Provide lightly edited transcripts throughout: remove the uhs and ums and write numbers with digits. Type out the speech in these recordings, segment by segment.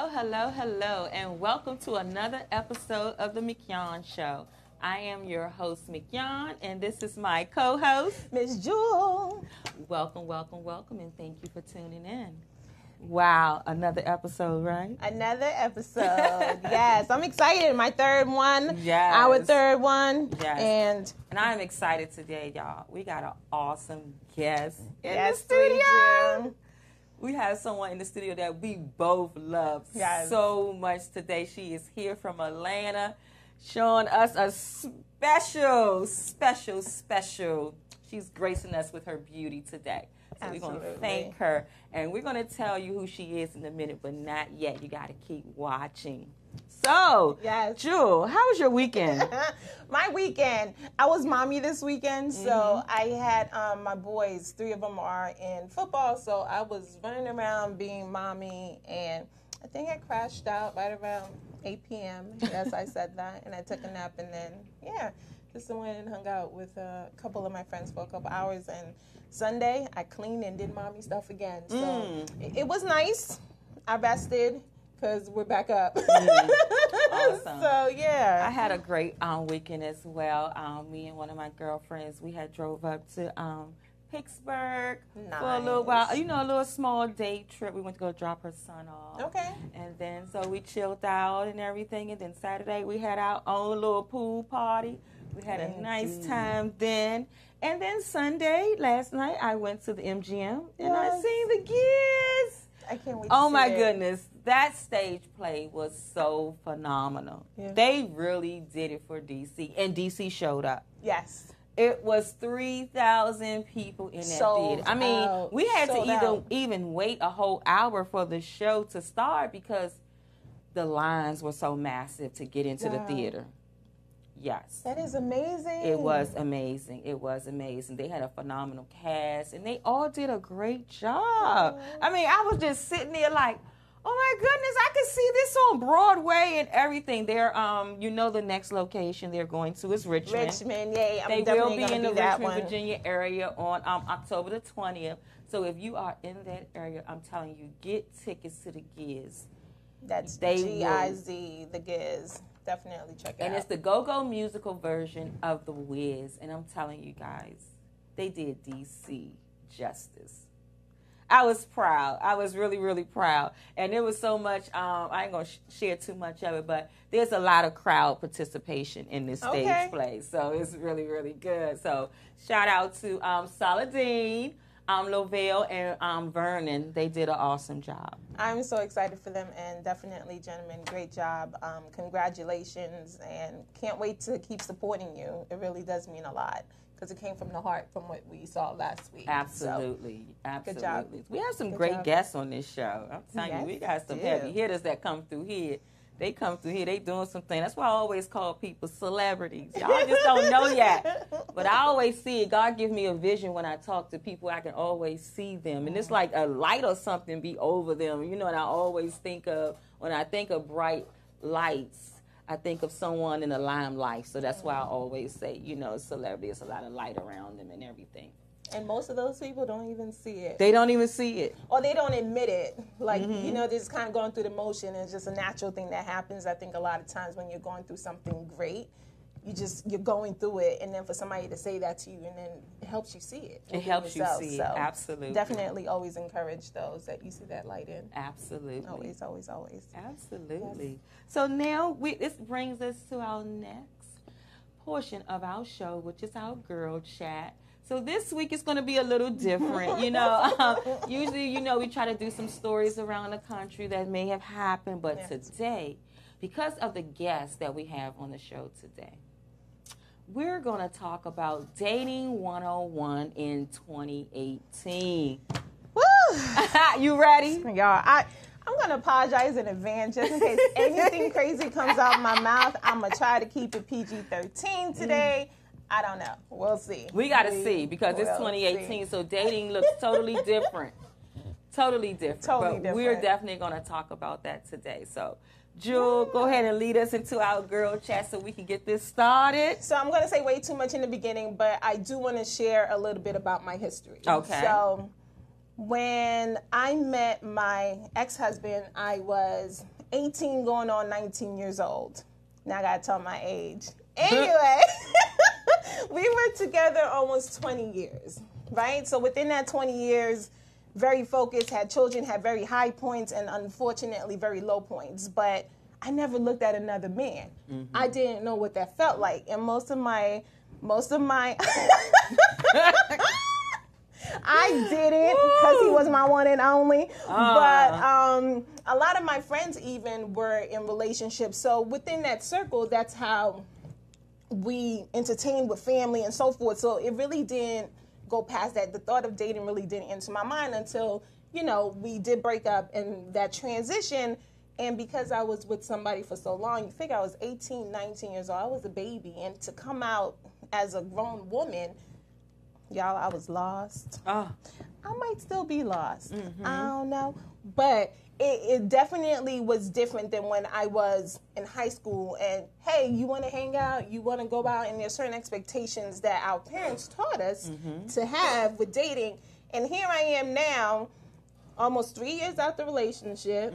Hello, and welcome to another episode of the Mignon Show. I am your host, Mignon, and this is my co-host, Miss Jewel. Welcome, and thank you for tuning in. Wow, another episode, right? Another episode. Yes, I'm excited. My third one. Yes. Our third one. Yes. And I'm excited today, y'all. We got an awesome guest in the We studio. do. We have someone in the studio that we both love so much today. She is here from Atlanta, showing us a special. She's gracing us with her beauty today. So we're going to thank her. And we're going to tell you who she is in a minute, but not yet. You got to keep watching. So, yes. Jewel, how was your weekend? My weekend. I was mommy this weekend, so I had my boys. 3 of them are in football, so I was running around being mommy, and I think I crashed out right around 8 p.m. Yes, I said that, and I took a nap, and then, just went and hung out with a couple of my friends for a couple hours, and Sunday, I cleaned and did mommy stuff again. So it was nice. I rested because we're back up. Awesome. So, yeah. I had a great weekend as well. Me and one of my girlfriends, we had drove up to Pittsburgh for a little while. A little small day trip. We went to go drop her son off. Okay. And then so we chilled out and everything. And then Saturday, we had our own little pool party. We had a nice time then. And then Sunday, last night, I went to the MGM and I seen the kids. I can't wait Oh, my goodness. That stage play was so phenomenal. Yeah. They really did it for DC. And DC showed up. Yes. It was 3,000 people in that theater. I mean, we had to even wait a whole hour for the show to start because the lines were so massive to get into the theater. Yes. That is amazing. It was amazing. They had a phenomenal cast, and they all did a great job. I mean, I was just sitting there like, oh my goodness, I could see this on Broadway and everything. They're, the next location they're going to is Richmond. Yay. They will be in the Richmond, Virginia area on October the 20th. So if you are in that area, I'm telling you, get tickets to the Giz. That's G-I-Z, the Giz. Definitely check it out. And it's the go-go musical version of The Wiz. And I'm telling you guys, they did DC justice. I was proud. I was really, really proud. And there was so much, I ain't going to share too much of it, but there's a lot of crowd participation in this stage play. So it's really, really good. So shout out to Saladin, Lovell, and Vernon. They did an awesome job. I'm so excited for them, and definitely, gentlemen, great job. Congratulations, and can't wait to keep supporting you. It really does mean a lot because it came from the heart from what we saw last week. Absolutely. So, good job. We have some great guests on this show. I'm telling you, we got some heavy hitters that come through here. They come through here, they doing something. That's why I always call people celebrities. Y'all just don't know yet. But I always see it. God gives me a vision when I talk to people. I can always see them. And it's like a light or something be over them. And I always think of, when I think of bright lights, I think of someone in the limelight. So that's why I always say, celebrity, it's a lot of light around them and everything. And most of those people don't even see it. They don't even see it. Or they don't admit it. Like, they're just kind of going through the motion. And it's just a natural thing that happens. I think a lot of times when you're going through something great, you're going through it. And then for somebody to say that to you, and then it helps you see it. It helps you see it. Absolutely. Definitely always encourage those that you see that light in. Absolutely. Always. Absolutely. Yes. So now this brings us to our next portion of our show, which is our girl chat. So this week is going to be a little different, Usually, we try to do some stories around the country that may have happened. But today, because of the guests that we have on the show today, we're going to talk about Dating 101 in 2018. Woo! You ready? Y'all, I'm going to apologize in advance just in case anything crazy comes out of my mouth. I'm going to try to keep it PG-13 today. I don't know. We'll see. We got to see because it's 2018, so dating looks totally different. Totally different. We're definitely going to talk about that today. So, Jewel, go ahead and lead us into our girl chat so we can get this started. So I'm going to say way too much in the beginning, but I do want to share a little bit about my history. Okay. So when I met my ex-husband, I was 18 going on 19 years old. Now I got to tell my age. Anyway, we were together almost 20 years, right? So within that 20 years, very focused, had children, had very high points and unfortunately very low points. But I never looked at another man. I didn't know what that felt like. And most of my I didn't, because he was my one and only. But a lot of my friends even were in relationships. So within that circle, that's how we entertained with family and so forth. So it really didn't go past that. The thought of dating really didn't enter my mind until, you know, we did break up and that transition. And because I was with somebody for so long, you figure I was 18, 19 years old. I was a baby. And to come out as a grown woman, y'all, I was lost. I might still be lost. I don't know. But it definitely was different than when I was in high school. And, hey, you want to hang out? You want to go out? And there's certain expectations that our parents taught us to have with dating. And here I am now, almost 3 years out the relationship.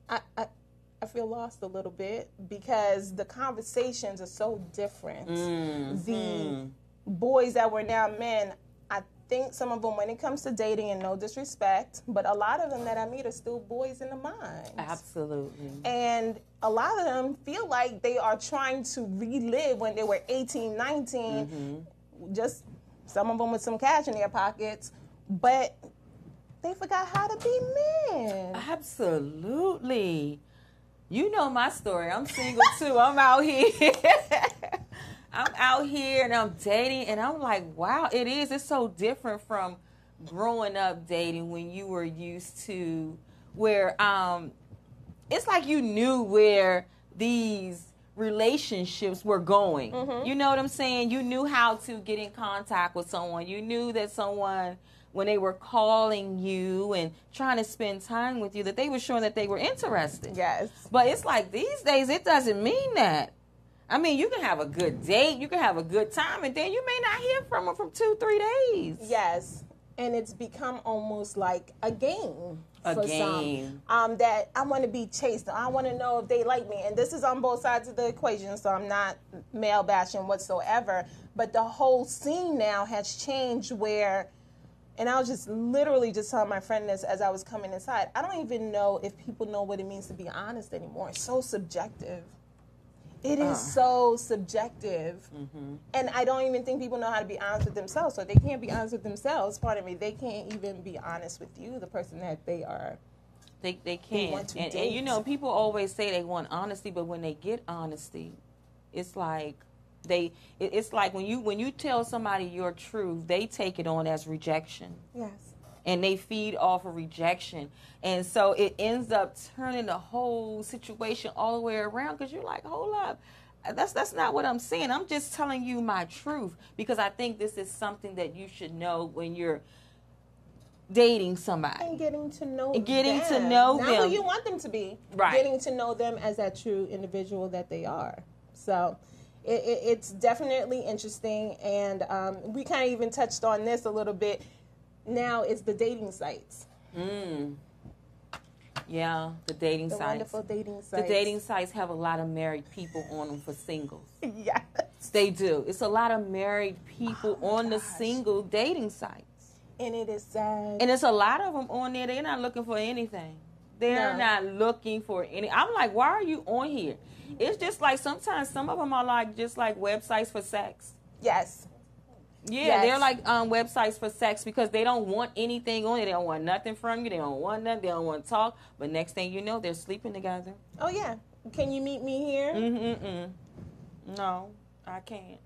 I feel lost a little bit because the conversations are so different. The boys that were now men, I think some of them, when it comes to dating, and no disrespect, but a lot of them that I meet are still boys in the mind. Absolutely. And a lot of them feel like they are trying to relive when they were 18, 19, just some of them with some cash in their pockets, but they forgot how to be men. Absolutely. You know my story. I'm single too. I'm out here. I'm out here and I'm dating and I'm like, wow, it is. It's so different from growing up dating when you were used to where it's like you knew where these relationships were going. You know what I'm saying? You knew how to get in contact with someone. You knew that someone, when they were calling you and trying to spend time with you, that they were showing that they were interested. Yes. But it's like these days, it doesn't mean that. I mean, you can have a good date, you can have a good time, and then you may not hear from them from 2-3 days. Yes. And it's become almost like a game. A game. That I want to be chased. I want to know if they like me. And this is on both sides of the equation, so I'm not male bashing whatsoever. But the whole scene now has changed where, and I was just literally just telling my friend this as I was coming inside, I don't even know if people know what it means to be honest anymore. It's so subjective. It is so subjective. And I don't even think people know how to be honest with themselves. So if they can't be honest with themselves, pardon me, they can't even be honest with you, the person that they are. They can't. They want to date. And you know, people always say they want honesty, but when they get honesty, it's like it's like when you tell somebody your truth, they take it on as rejection. Yes. And they feed off of rejection. And so it ends up turning the whole situation all the way around because you're like, hold up. That's not what I'm saying. I'm just telling you my truth because I think this is something that you should know when you're dating somebody. And getting to know them. Not who you want them to be. Right. Getting to know them as that true individual that they are. So it's definitely interesting. And we kind of even touched on this a little bit. Now it's the dating sites. Yeah, the dating sites. The wonderful dating sites. The dating sites have a lot of married people on them for singles. Yes. They do. It's a lot of married people on the single dating sites. And it is sad. And it's a lot of them on there. They're not looking for anything. They're not looking for any. I'm like, why are you on here? It's just like sometimes some of them are like just like websites for sex. Yes. Yeah, they're like websites for sex because they don't want anything on it. They don't want nothing from you. They don't want nothing. They don't want to talk. But next thing you know, they're sleeping together. Oh, yeah. Can you meet me here? No, I can't.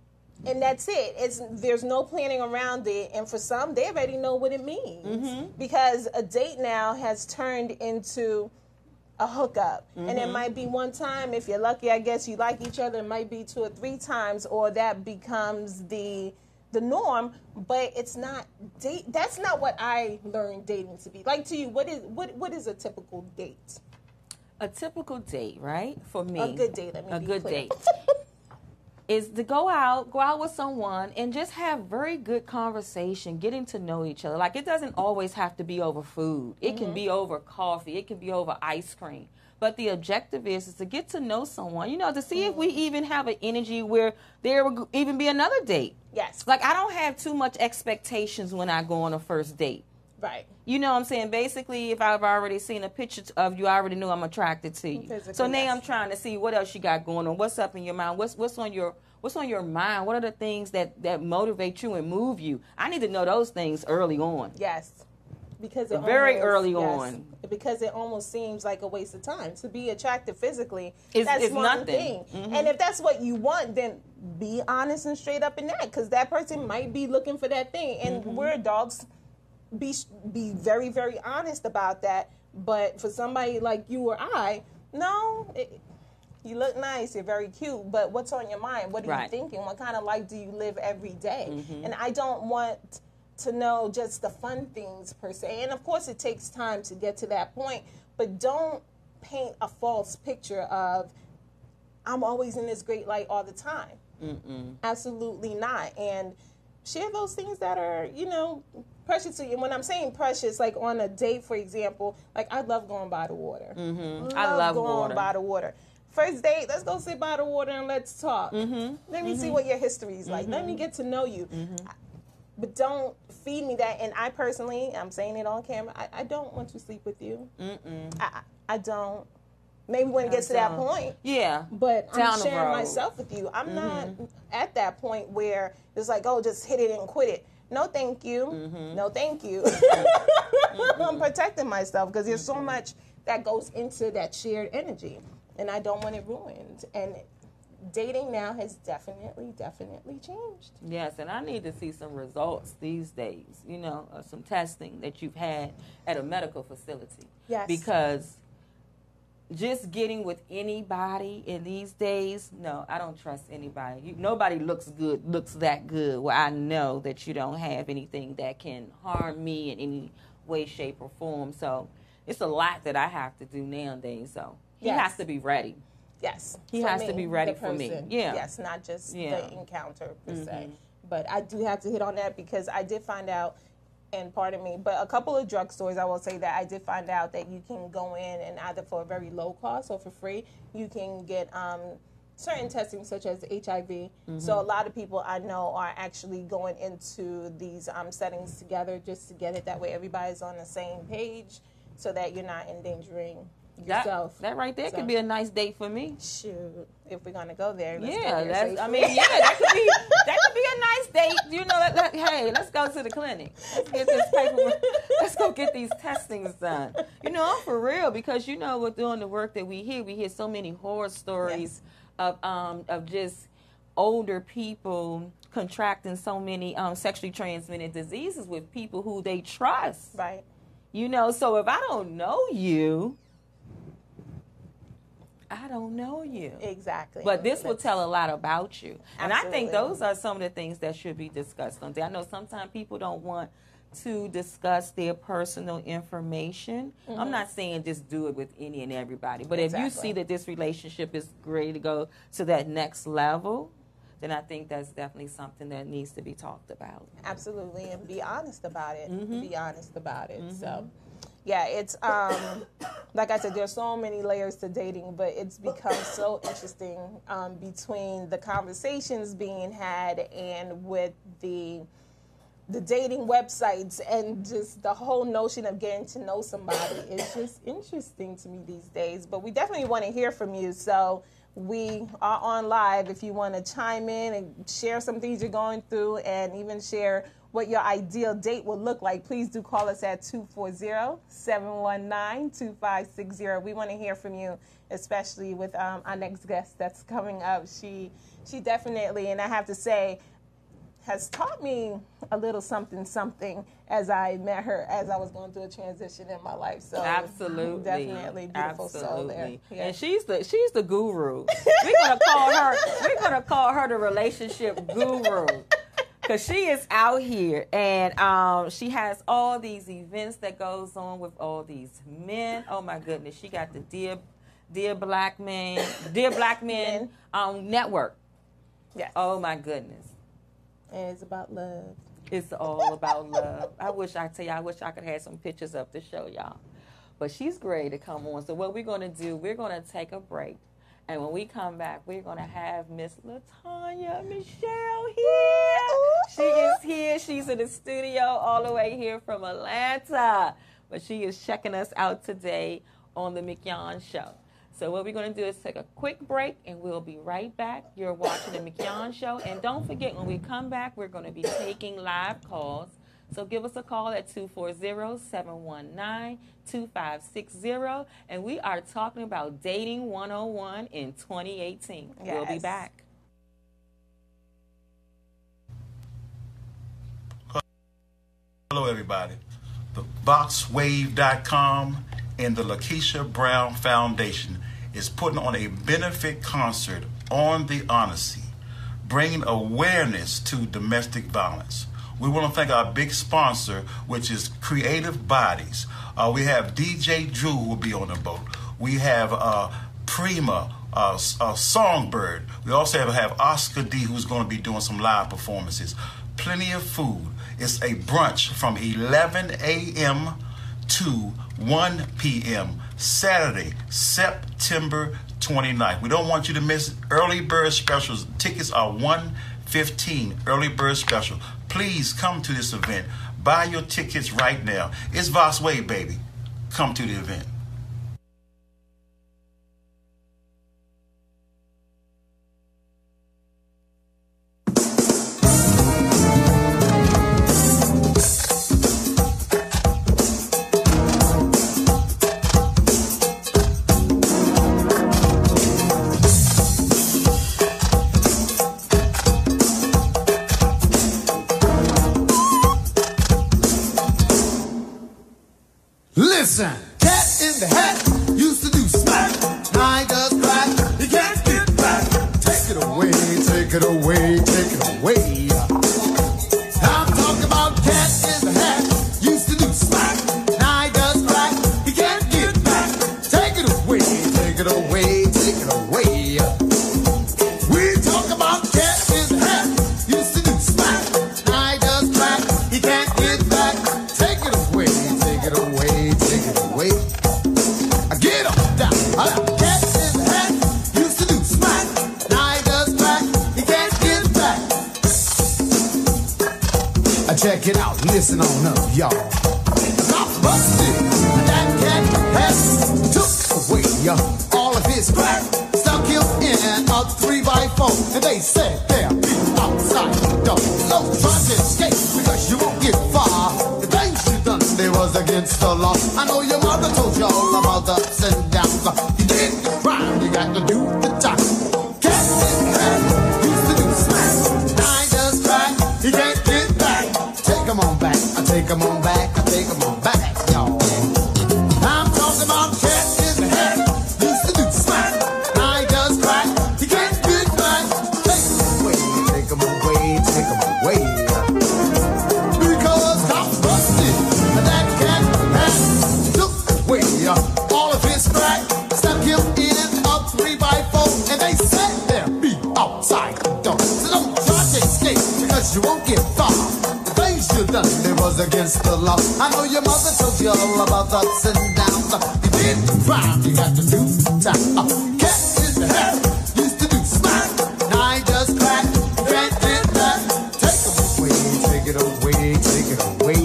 And that's it. There's no planning around it. And for some, they already know what it means. Because a date now has turned into a hookup. And it might be one time. If you're lucky, I guess you like each other. It might be 2 or 3 times. Or that becomes the norm, but it's not that's not what I learned dating to be. Like to you, what is a typical date? A typical date, right? For me. A good date, a good date. is to go out with someone and just have very good conversation, getting to know each other. Like, it doesn't always have to be over food. It can be over coffee. It can be over ice cream. But the objective is to get to know someone, to see if we even have an energy where there will even be another date. Yes. Like, I don't have too much expectations when I go on a first date. Right. You know what I'm saying? Basically, if I've already seen a picture of you, I already know I'm attracted to you. Physically, so now yes. I'm trying to see what else you got going on. What's up in your mind? What's on your mind? What are the things that motivate you and move you? I need to know those things early on. Yes. Because it early on. Because it almost seems like a waste of time. To be attractive physically, it's one nothing. thing. Mm-hmm. And if that's what you want, then be honest and straight up in that, because that person might be looking for that thing. And we're adults. Be very, very honest about that. But for somebody like you or I, no, you look nice, you're very cute, but what's on your mind? What are you thinking? What kind of life do you live every day? And I don't want to know just the fun things per se. And of course it takes time to get to that point, but don't paint a false picture of I'm always in this great light all the time. Absolutely not. And share those things that are, precious to you. And when I'm saying precious, like on a date, for example, like I love going by the water. I love going water. by the water. First date, let's go sit by the water and let's talk. Let me see what your history is like. Let me get to know you. But don't feed me that. And I personally, I'm saying it on camera, I don't want to sleep with you. I don't. Maybe when it gets to that point. Yeah. But I'm sharing myself with you. I'm not at that point where it's like, oh, just hit it and quit it. No, thank you. No, thank you. I'm protecting myself because there's so much that goes into that shared energy. And I don't want it ruined. And dating now has definitely changed. Yes, and I need to see some results these days, some testing that you've had at a medical facility. Yes. Because just getting with anybody in these days, no, I don't trust anybody. Nobody looks that good where I know that you don't have anything that can harm me in any way, shape, or form. So it's a lot that I have to do nowadays. So he has to be ready. Yes. He has to be ready for me. Yeah. Yes, not just the encounter per se. But I do have to hit on that because I did find out, and pardon me, but a couple of drugstores, I will say that I did find out that you can go in and either for a very low cost or for free, you can get certain testing such as HIV. So a lot of people I know are actually going into these settings together just to get it. That way everybody's on the same page so that you're not endangering yourself. That right there could be a nice date for me. Shoot, if we're gonna go there, let's yeah, go there that could be a nice date. Hey, let's go to the clinic. Let's get this paperwork. Let's go get these testings done. I'm for real because we're doing the work that we hear so many horror stories of just older people contracting so many sexually transmitted diseases with people who they trust. Right. So if I don't know you, I don't know you. Exactly. But this will tell a lot about you. And Absolutely. I think those are some of the things that should be discussed on there. I know sometimes people don't want to discuss their personal information. I'm not saying just do it with any and everybody. But if you see that this relationship is ready to go to that next level, then I think that's definitely something that needs to be talked about. Absolutely. And be honest about it. Be honest about it. So, yeah, it's, like I said, there's so many layers to dating, but it's become so interesting between the conversations being had and with the dating websites and just the whole notion of getting to know somebody. It's just interesting to me these days. But we definitely want to hear from you. So we are on live if you want to chime in and share some things you're going through and even share what your ideal date would look like. Please do call us at 240-719-2560. We want to hear from you, especially with our next guest that's coming up. She definitely, and I have to say, has taught me a little something as I met her as I was going through a transition in my life. So absolutely, definitely beautiful soul there. Yeah. And she's the guru. We're gonna call her the relationship guru. Because she is out here, and she has all these events that goes on with all these men. Oh, my goodness. She got the Dear Black Men network. Yes. Oh my goodness. And it's about love. It's all about love. I wish I could have some pictures up to show y'all. But she's ready to come on. So what we're going to do, we're going to take a break. And when we come back, we're going to have Miss LaTonya, MeChelle here. She is here. She's in the studio all the way here from Atlanta. But she is checking us out today on the Mignon Show. So what we're going to do is take a quick break, and we'll be right back. You're watching the Mignon Show. And don't forget, when we come back, we're going to be taking live calls. So give us a call at 240-719-2560. And we are talking about Dating 101 in 2018. Yes. We'll be back. Hello, everybody. The VoxWave.com and the Lakeisha Brown Foundation is putting on a benefit concert on the Honesty, bringing awareness to domestic violence. We want to thank our big sponsor, which is Creative Bodies. We have DJ Drew who will be on the boat. We have Prima, Songbird. We also have Oscar D, who's going to be doing some live performances. Plenty of food. It's a brunch from 11 a.m. to 1 p.m. Saturday, September 29th. We don't want you to miss early bird specials. Tickets are $115 early bird special. Please come to this event. Buy your tickets right now. It's Vox Wave, baby. Come to the event. Listen, cat in the hat used to do smack. Now he does crack. He can't get back. Take it away, take it away, take it away. I'm talking about cat in the hat used to do smack. Now he does crack. He can't get back. Take it away, take it away, take it away. We talk about cat in the hat used to do smack. Now he does crack. He can't get back. Take it away, take it away. Wait, I get him down. Cat in the hat used to do smack. Now he does crack. He can't get back. Check it out. Listen on up, y'all. I'm busted. That cat has took away all of his crack. Stuck him in a 3x4, and they said they'll be outside the door. No try to escape because you won't get far. The things you done, they was against the law. I know your mother told you all about the ups and downs. You did the crime, you got to do the time. Cat in the hat used to do smack. Now he does crack, he can't get back. Take him on back, I take him on back, I take him on back, y'all. I'm talking about cat in the hat used to do smack. Now he does crack, he can't get back. Take him away, take him away, take him away. Because I'm busted. That cat has took away all of his crack, stuck him in a 3x4, and they said they'll be outside the door. So don't try to escape because you won't get far. The things you done, they was against the law. I know your mother told you all about the ups and downs. You did the crime, you got to do the time. Cat in the hat used to do smack. Now he does crack, you can't get back. Take him away, take it away, take it away.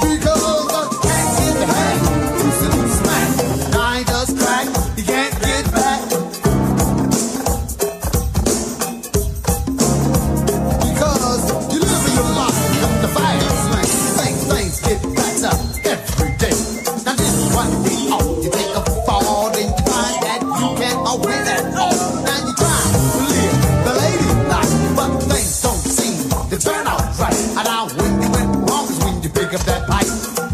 Because the cat in the hat used to do smack. Now he does crack, he can't get back. Because you live in your life with the fires, like things get backed up every day. Now this is one day off, you take a fall, then you find that you can't win at all. Now you try to live the lady life, but things don't seem to turn out right. And now when you went wrong is when you pick up that pipe.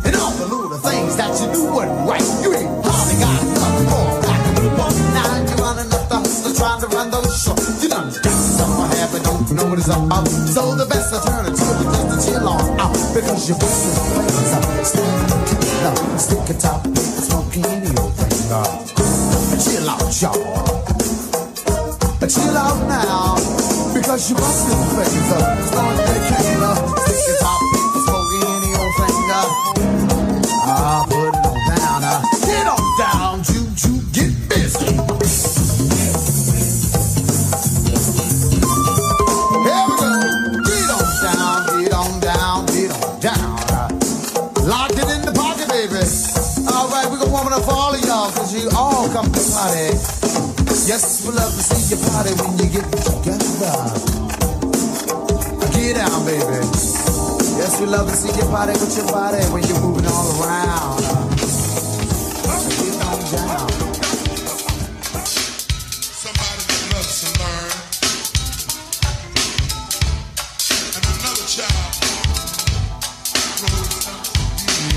And all the little things that you do weren't right. You ain't hardly got enough for a pack of one. Now you're running up the hustler trying to run those shows. You done got something happen, don't know what it's about. So the best alternative is just to chill on out. Because you're wasting things up. Stick a top, smoking any old thing. Chill out, y'all. chill out now, because you must be crazy. Starting to king, sticking top, smoking any old thing. Put it on down, get on down, Juju, get busy. Here we go, get on down, get on down, get on down. Lock it in the pocket, baby. All right, we're gonna warm it up for all of y'all, cause you all come to the party. Yes, we love to see your party when you get together. Get down, baby. Yes, we love to see your party with your body when you're moving all around. Get on down. Somebody that loves to learn, and another child grows up to be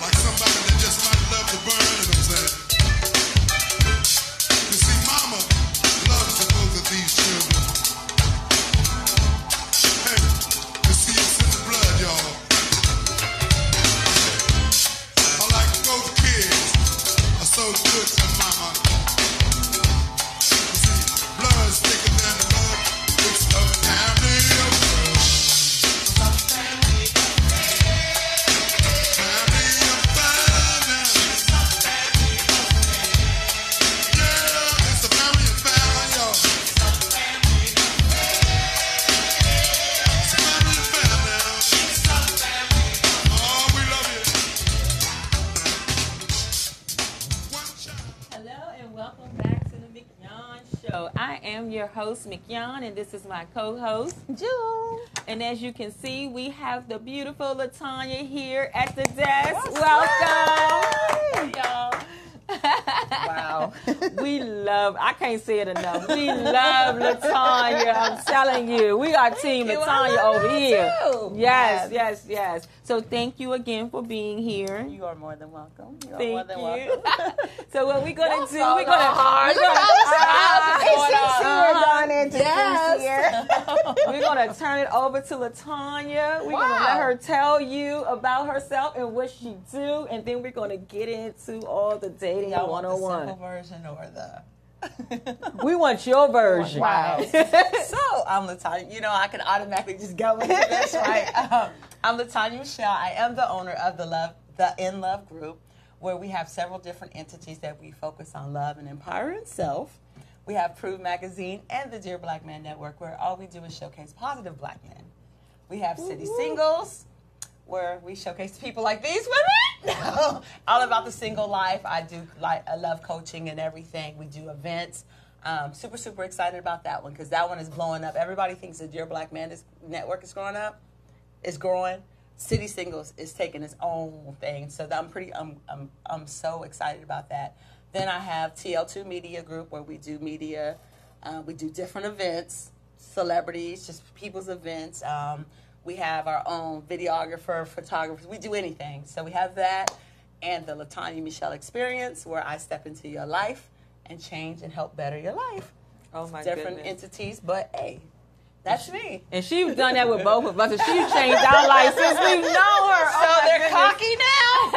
like somebody that just might love to burn. You know what I'm saying? You see, mama loves the both of these children. Hey, you see, it's in the blood, y'all. I like both kids are so good to mama. You see, blood's thicker than the blood. It's a family affair. Family affair. Yeah, it's a family affair, y'all. It's a family affair now. Oh, we love you. One child. Hello and welcome back to the Mignon Show. I am your host, Mignon, and this is my co-host, Jewel. And as you can see, we have the beautiful LaTonya here at the desk. Welcome, y'all. Wow. I can't say it enough. We love LaTonya. I'm telling you. We are team LaTonya over here. Too. Yes. So thank you again for being here. You are more than welcome. You are Thank more than you. welcome. So what we're going to do, so we're going to... We're going to turn it over to LaTonya. We're going to let her tell you about herself and what she do, and then we're going to get into all the dating Y'all want the 101. simple version or the... We want your version. Wow. So, I'm LaTonya. You know, I can automatically just go into this, right? I'm LaTonya MeChelle. I am the owner of the In Love Group, where we have several different entities that we focus on love and empowering self. We have Prove Magazine and the Dear Black Man Network, where all we do is showcase positive black men. We have City Singles, where we showcase people like these women. All about the single life. I love coaching and everything. We do events. Super excited about that one because that one is blowing up. Everybody thinks the Dear Black Man Network is growing up. It's growing. City Singles is taking its own thing. So I'm so excited about that. Then I have TL2 Media Group, where we do media. We do different events, celebrities, just people's events. We have our own videographer, photographers. We do anything. So we have that. And the LaTonya MeChelle Experience, where I step into your life and change and help better your life. Oh, my Different goodness. entities, but hey, that's me. And she's done that with both of us, and she's changed our life since we've known her. So they're cocky now?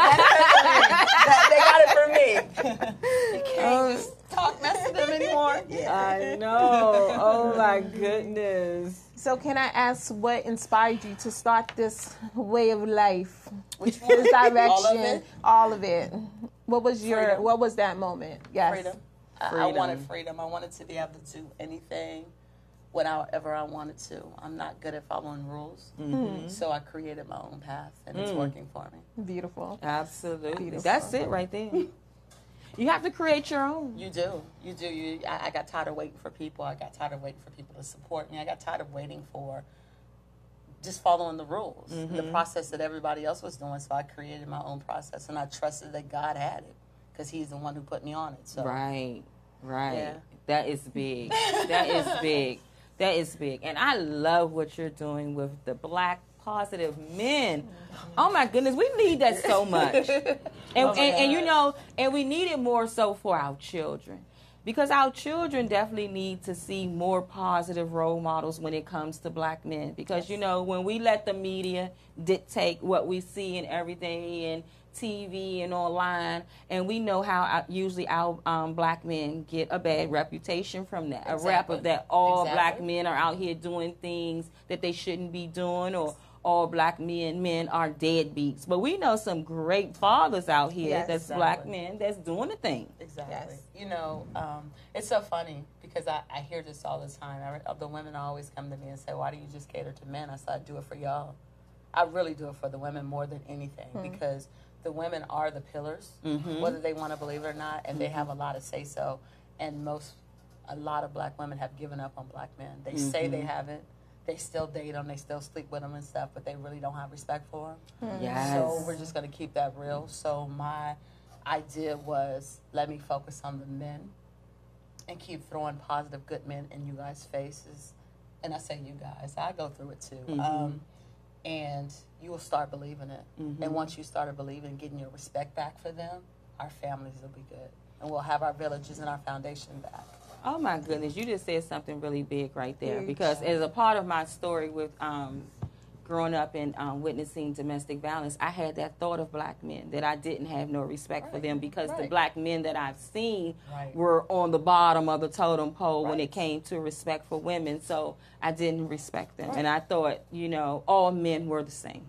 They got it for me. You can't talk mess to them anymore. Yeah. I know. Oh, my goodness. So can I ask what inspired you to start this way of life? Which one? This direction? All of it? What was Freedom. what was that moment? Yes. Freedom. I wanted freedom. I wanted to be able to do anything whenever I wanted to. I'm not good at following rules. Mm-hmm. So I created my own path, and it's working for me. Beautiful. Absolutely. Beautiful. That's it right there. You have to create your own. You do. I got tired of waiting for people. I got tired of waiting for people to support me. I got tired of waiting for just following the rules, the process that everybody else was doing. So I created my own process, and I trusted that God had it because He's the one who put me on it. So Right. Yeah. That is big. That is big. And I love what you're doing with the Black positive men. Oh my goodness, we need that so much. And you know, and we need it more so for our children. Because our children definitely need to see more positive role models when it comes to black men. Because, you know, when we let the media dictate what we see and everything and TV and online, and we know how usually our black men get a bad reputation from that. Exactly. A rap of that all Exactly. black men are out here doing things that they shouldn't be doing, or all black men are deadbeats. But we know some great fathers out here Yes, that's exactly. black men that's doing the thing. Exactly. Yes. You know, it's so funny because I hear this all the time. The women always come to me and say, why do you just cater to men? I said, I do it for y'all. I really do it for the women more than anything because the women are the pillars, whether they want to believe it or not, and they have a lot of say-so. And a lot of black women have given up on black men. They say they haven't. They still date them. They still sleep with them and stuff, but they really don't have respect for them. Yes. So we're just going to keep that real. So my idea was, let me focus on the men and keep throwing positive, good men in you guys' faces. And I say you guys. I go through it too. And you will start believing it. And once you start believing, getting your respect back for them, our families will be good. And we'll have our villages and our foundation back. Oh my goodness, you just said something really big right there. Huge. Because as a part of my story with growing up and witnessing domestic violence, I had that thought of black men, that I didn't have no respect for them because the black men that I've seen were on the bottom of the totem pole when it came to respect for women. So I didn't respect them. And I thought, you know, all men were the same.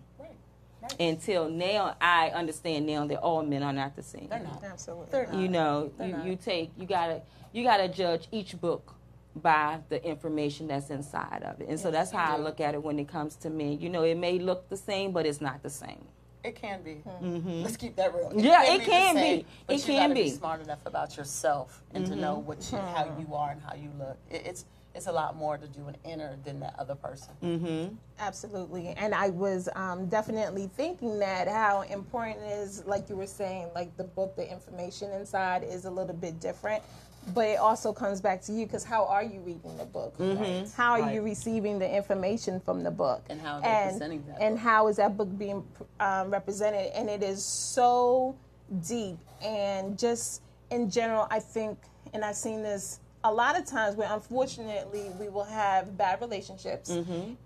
Until now, I understand now that all men are not the same. They're not. Absolutely. They're not. You know, you gotta judge each book by the information that's inside of it. And so that's how I look at it when it comes to men. You know, it may look the same, but it's not the same. It can be. Let's keep that real. Yeah, it can the same, be. But It you can gotta be. be smart enough about yourself and to know how you are and how you look. It's a lot more to do an inner than that other person. Absolutely. And I was definitely thinking that how important it is, like you were saying, like the book, the information inside is a little bit different. But it also comes back to you, because how are you reading the book? How are you receiving the information from the book? And how are they presenting that And book? how is that book being represented? And it is so deep. And just in general, I think, and I've seen this a lot of times where unfortunately we will have bad relationships.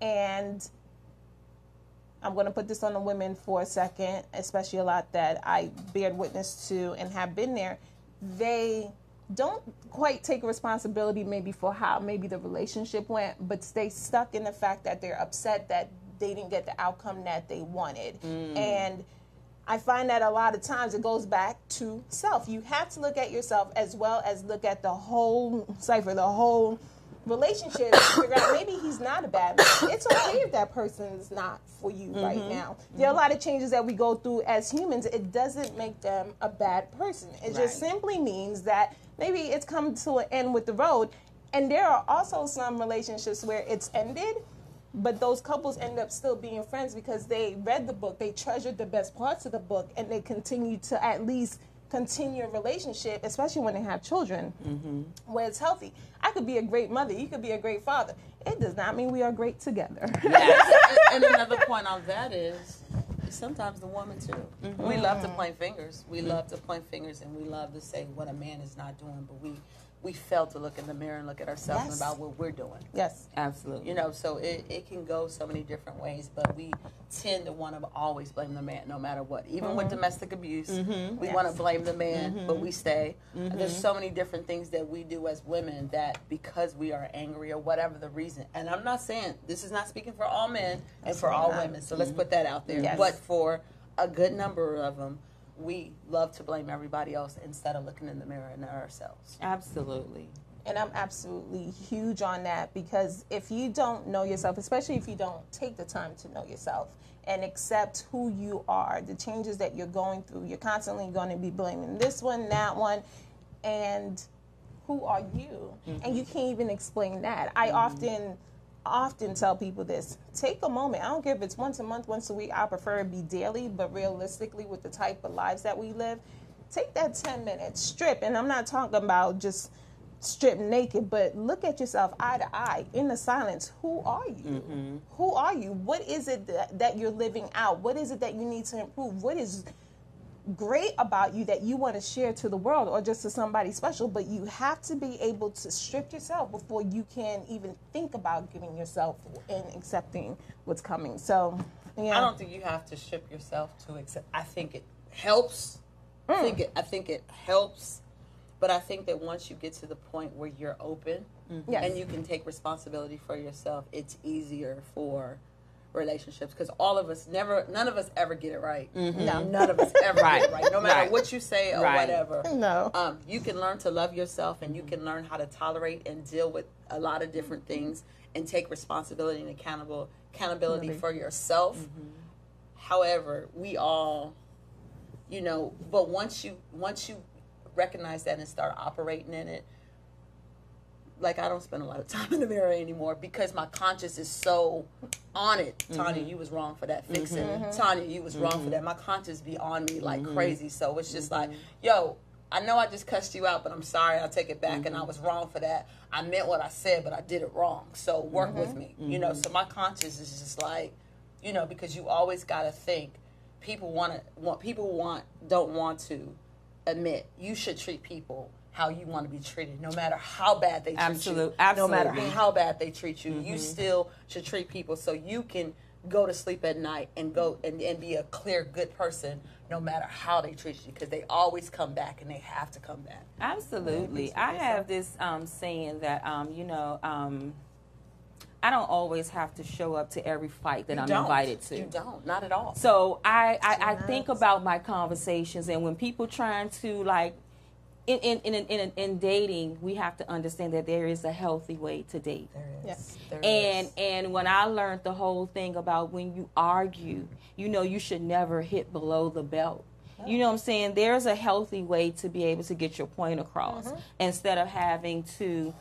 And I'm going to put this on the women for a second, especially a lot that I bear witness to and have been there. They don't quite take responsibility maybe for how maybe the relationship went, but stay stuck in the fact that they're upset that they didn't get the outcome that they wanted. And I find that a lot of times it goes back to self. You have to look at yourself as well as look at the whole cipher, the whole relationship, to figure out maybe he's not a bad man. It's okay if that person is not for you right now. There are a lot of changes that we go through as humans. It doesn't make them a bad person. It just simply means that maybe it's come to an end with the road. And there are also some relationships where it's ended, but those couples end up still being friends because they read the book, they treasured the best parts of the book, and they continue to at least continue a relationship, especially when they have children, where it's healthy. I could be a great mother, you could be a great father. It does not mean we are great together. And another point on that is sometimes the woman too. We love to point fingers. We love to point fingers, and we love to say what a man is not doing, but we fail to look in the mirror and look at ourselves and about what we're doing. Yes. Absolutely. You know, so it can go so many different ways, but we tend to want to always blame the man no matter what. Even with domestic abuse, we want to blame the man, but we stay. There's so many different things that we do as women that because we are angry or whatever the reason, and I'm not saying, this is not speaking for all men and for all women, so let's put that out there. Yes. But for a good number of them, we love to blame everybody else instead of looking in the mirror and at ourselves. Absolutely. And I'm absolutely huge on that, because if you don't know yourself, especially if you don't take the time to know yourself and accept who you are, the changes that you're going through, you're constantly going to be blaming this one, that one, and who are you? And you can't even explain that. I often tell people this: take a moment. I don't care if it's once a month, once a week. I prefer it be daily, but realistically, with the type of lives that we live, take that 10 minutes, strip. And I'm not talking about just strip naked, but look at yourself eye to eye in the silence. Who are you? Who are you? What is it that you're living out? What is it that you need to improve? What is great about you that you want to share to the world or just to somebody special? But you have to be able to strip yourself before you can even think about giving yourself and accepting what's coming. So, yeah. I don't think you have to strip yourself to accept. I think it helps. I think it helps. But I think that once you get to the point where you're open and you can take responsibility for yourself, it's easier for relationships, because none of us ever get it right. No, none of us ever get it right. No matter what you say or whatever. No. You can learn to love yourself, and you can learn how to tolerate and deal with a lot of different things and take responsibility and accountability for yourself. However, we all, but once you recognize that and start operating in it, like, I don't spend a lot of time in the mirror anymore because my conscience is so on it. Tanya, you was wrong for that. Fix it. Tanya, you was wrong for that. My conscience be on me like crazy. So it's just like, yo, I know I just cussed you out, but I'm sorry. I'll take it back, and I was wrong for that. I meant what I said, but I did it wrong. So work with me. So my conscience is just like, because you always got to think people don't want to admit you should treat people how you want to be treated, no matter how bad they treat you. No matter how bad they treat you, you still should treat people so you can go to sleep at night and go and be a clear, good person, no matter how they treat you, because they always come back, and they have to come back. Absolutely. I have this saying that, I don't always have to show up to every fight that I'm invited to. You don't, not at all. So I think about my conversations, and when people trying to, like, in dating, we have to understand that there is a healthy way to date. There is. Yes. There And is. and when I learned the whole thing about when you argue, you should never hit below the belt. No. You know what I'm saying? There's a healthy way to be able to get your point across instead of having to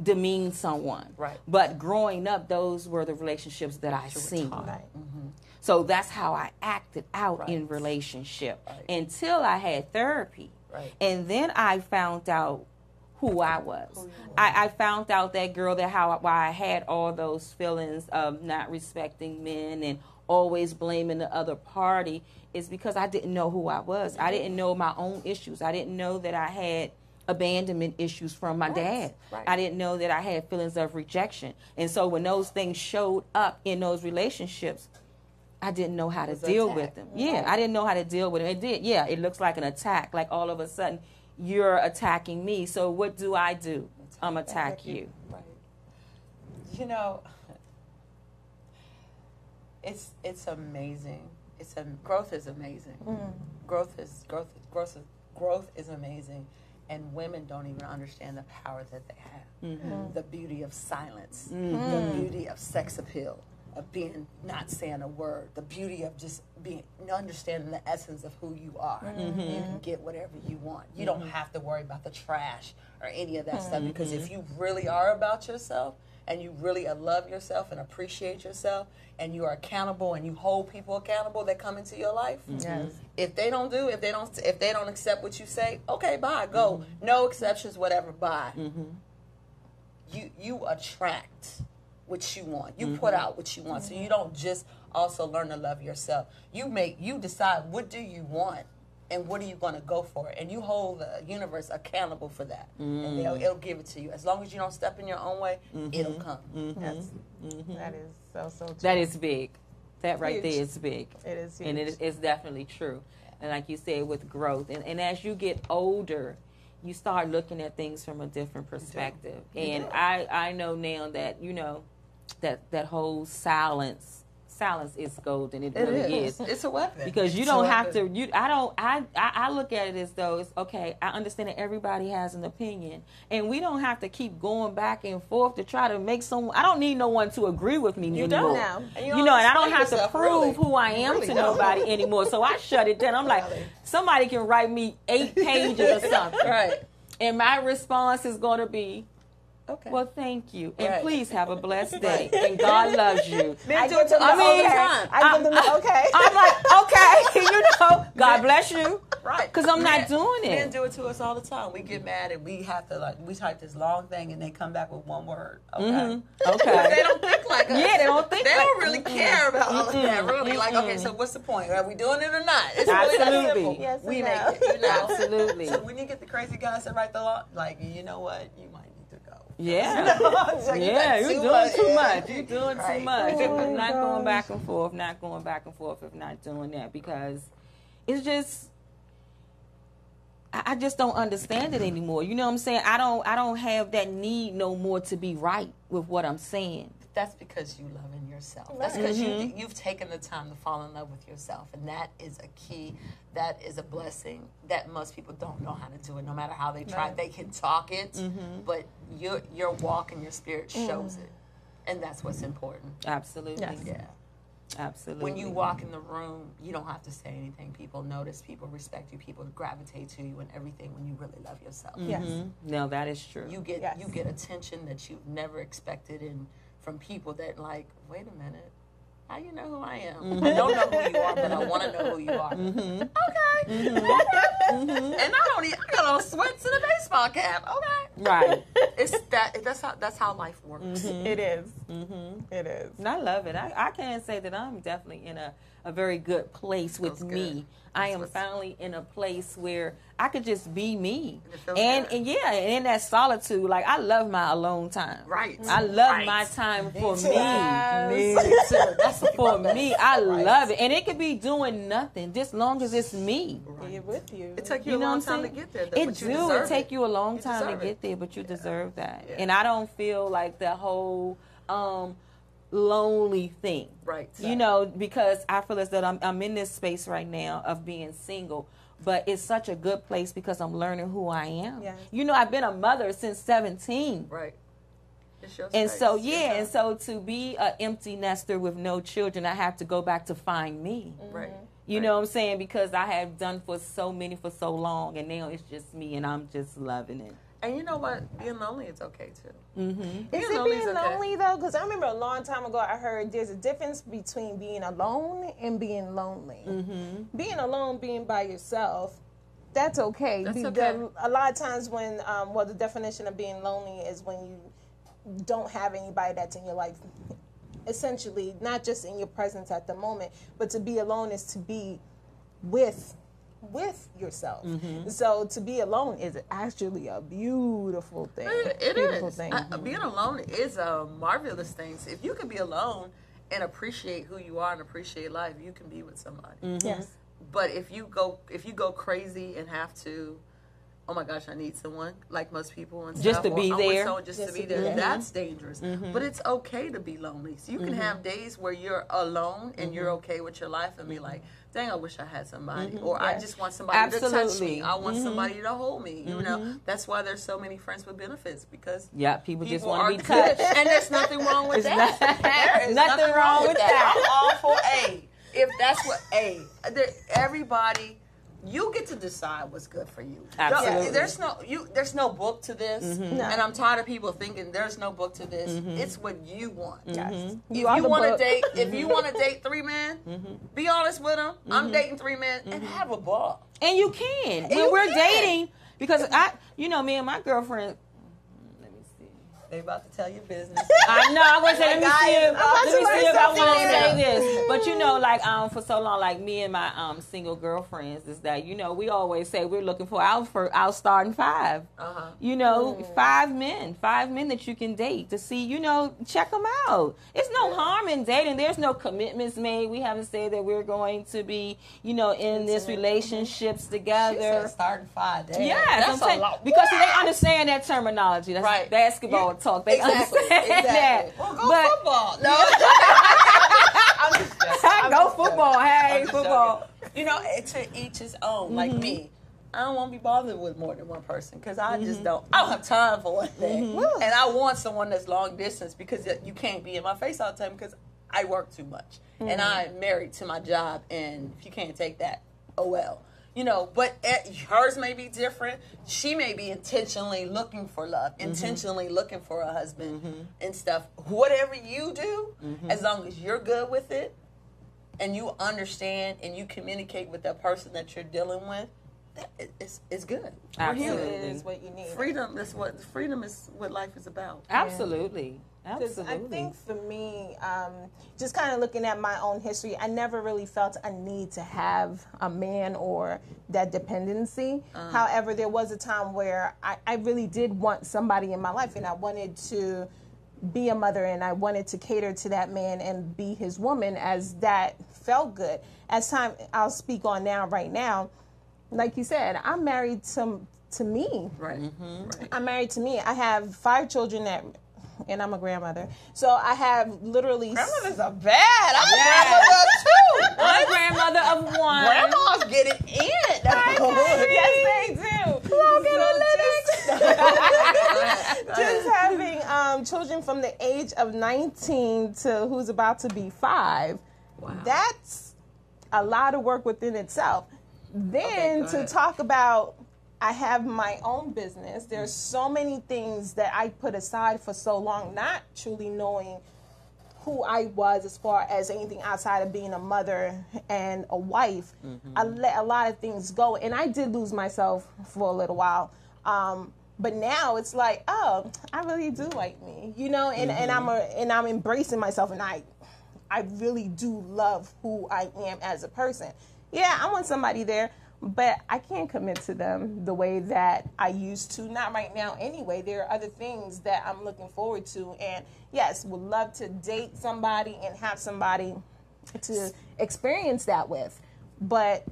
demean someone. Right. But growing up, those were the relationships that I seen. Right. So that's how I acted out in relationship until I had therapy. Right. And then I found out who I was. I found out that girl why I had all those feelings of not respecting men and always blaming the other party is because I didn't know who I was. I didn't know my own issues. I didn't know that I had abandonment issues from my dad. Right. I didn't know that I had feelings of rejection. And so when those things showed up in those relationships, I didn't know how to deal with them. Yeah, I didn't know how to deal with them. It did. Yeah, it looks like an attack. Like all of a sudden, you're attacking me. So what do? I'm attack you. Right. It's amazing. Growth is amazing. Growth is amazing, and women don't even understand the power that they have. The beauty of silence, the beauty of sex appeal, of being not saying a word, the beauty of just being understanding the essence of who you are. You can get whatever you want. You don't have to worry about the trash or any of that stuff, because if you really are about yourself and you really love yourself and appreciate yourself and you are accountable and you hold people accountable that come into your life, if they don't accept what you say, okay, bye, go. No exceptions, whatever, bye. You attract what you want. You put out what you want. So you don't just also learn to love yourself. You decide what do you want and what are you going to go for, and you hold the universe accountable for that, and it'll give it to you. As long as you don't step in your own way, it'll come. That is so true. That is big. That right there is big. It is huge. And it's definitely true. And like you said, with growth, and as you get older, you start looking at things from a different perspective. And I know now that that whole silence is golden. It really is. It's a weapon. Because you don't have to. I look at it as though it's okay. I understand that everybody has an opinion, and we don't have to keep going back and forth to try to make someone. I don't need no one to agree with me anymore. don't now. And I don't have to prove who I am to nobody anymore. So I shut it down. I'm like, somebody can write me 8 pages or something, Right. and my response is going to be, Okay. well, thank you, and please have a blessed day, and God loves you. Men do it to us all the time. I give them the okay. I'm like, okay, God bless you, Right. because I'm not doing Men it. do it to us all the time. We get mad and we have to we type this long thing and they come back with one word. Okay. Okay. They don't think like us. Yeah, they don't think They like- don't really care about all of that. Really, like, okay, so what's the point? Are we doing it or not? It's really that Absolutely. simple. Yes We or make no. it. Absolutely. So when you get the crazy guys that write the law, like, you know what, you might need to go. Yeah. So you Yeah, got you're doing too much. Yeah. You're doing too Right. much. Oh, Not my going back gosh. and forth, not going back and forth if not doing that, because it's just, I just don't understand it anymore. You know what I'm saying? I don't have that need no more to be right with what I'm saying. That's because you love in yourself. That's because you've taken the time to fall in love with yourself, and that is a key. That is a blessing that most people don't know how to do it. No matter how they try, they can talk it, but your walk and your spirit shows it, and that's what's important. Absolutely. Yes. Yeah. Absolutely. When you walk in the room, you don't have to say anything. People notice, people respect you, people gravitate to you and everything when you really love yourself. Yes. No, that is true. You get attention that you've never expected and from people that like, wait a minute, how you know who I am? I don't know who you are, but I want to know who you are. Okay. And I got on sweats and a baseball cap. Okay. Right. That's how life works. It is. It is. And I love it. I can say that I'm definitely in a very good place with Feels me. good. I am finally in a place where I could just be me. And it feels and good. yeah, and in that solitude, like I love my alone time. Right. I love Right. my time for too. me. Me too. That's For me, I love it. And it could be doing nothing, just long as it's me. Be with you. It took you, You a know long what I'm time to saying? get there. It but you do. deserve It take you a long You time to deserve get it. there, but you deserve that. Yeah. And I don't feel like the whole lonely thing. Right. You know, because I feel as though I'm in this space right now of being single. But it's such a good place because I'm learning who I am. Yes. You know, I've been a mother since 17. Right. It's your And space. so, Your yeah, time. and so to be an empty nester with no children, I have to go back to find me. Right. You know what I'm saying? Because I have done for so many for so long, and now it's just me, and I'm just loving it. And you know what? Being lonely is okay too. Is it being lonely though? Because I remember a long time ago I heard there's a difference between being alone and being lonely. Being alone, being by yourself, that's okay. That's okay. A lot of times when, the definition of being lonely is when you don't have anybody that's in your life. Essentially, not just in your presence at the moment, but to be alone is to be with yourself. So to be alone is actually a beautiful thing. It beautiful is. thing. Being alone is a marvelous thing. So if you can be alone and appreciate who you are and appreciate life, you can be with somebody. Yes. But if you go crazy and have to, oh my gosh, I need someone, like most people and Just stuff, to be or I want there. someone just to be there. That's dangerous. But it's okay to be lonely. So you can have days where you're alone and you're okay with your life and be like, dang, I wish I had somebody. Or I just want somebody to touch Absolutely. me. I want somebody to hold me. You know, that's why there's so many friends with benefits, because Yeah, people just people want are to be touched. And there's nothing wrong with that. There is nothing wrong with that. I'm all for A. If that's what everybody, you get to decide what's good for you. Absolutely. There's no book to this, and I'm tired of people thinking there's no book to this. It's what you want. Yes. If You are you the want to book. date, if you want to date 3 men, be honest with them. I'm dating 3 men and have a ball. And you can. When you we're can. dating, because me and my girlfriend, let me see. They about to tell you business. I know. I was saying, let me see if I want to say something. this. But you know, like for so long, like me and my single girlfriends, is that we always say we're looking for our starting 5. You know, 5 men that you can date to see. Check them out. It's no harm in dating. There's no commitments made. We haven't said that we're going to be, in this relationships together. Starting 5 days. Yeah, That's a lot. because they understand that terminology. That's Right. basketball talk. They understand that. Well, go But football. No. I'm just joking. go football. Hey, I'm just football. joking. To each his own. Like me, I don't want to be bothered with more than one person because I just don't. I don't have time for one thing, and I want someone that's long distance because you can't be in my face all the time because I work too much and I'm married to my job, and if you can't take that, oh well. But hers may be different. She may be intentionally looking for love, intentionally looking for a husband and stuff. Whatever you do, as long as you're good with it and you understand and you communicate with that person that you're dealing with, it's good. Absolutely. It is what you need. Freedom is what life is about. Absolutely. Because Absolutely. I think for me, just kind of looking at my own history, I never really felt a need to have a man or that dependency. However, there was a time where I really did want somebody in my life, and I wanted to be a mother, and I wanted to cater to that man and be his woman, as that felt good. As time I'll speak on now, right now, like you said, I'm married to me. Right. Right. I'm married to me. I have 5 children and I'm a grandmother. So I have literally... Grandmothers are bad. I'm a grandmother too. I'm a grandmother of 1. Grandmas get it in. Yes, they do. Just having children from the age of 19 to who's about to be 5. Wow. That's a lot of work within itself. Then to talk about, I have my own business. There's so many things that I put aside for so long, not truly knowing who I was as far as anything outside of being a mother and a wife. I let a lot of things go, and I did lose myself for a little while. But now it's like, oh, I really do like me, you know, and I'm embracing myself, and I really do love who I am as a person. Yeah, I want somebody there, but I can't commit to them the way that I used to. Not right now anyway. There are other things that I'm looking forward to. And yes, would love to date somebody and have somebody to experience that with. But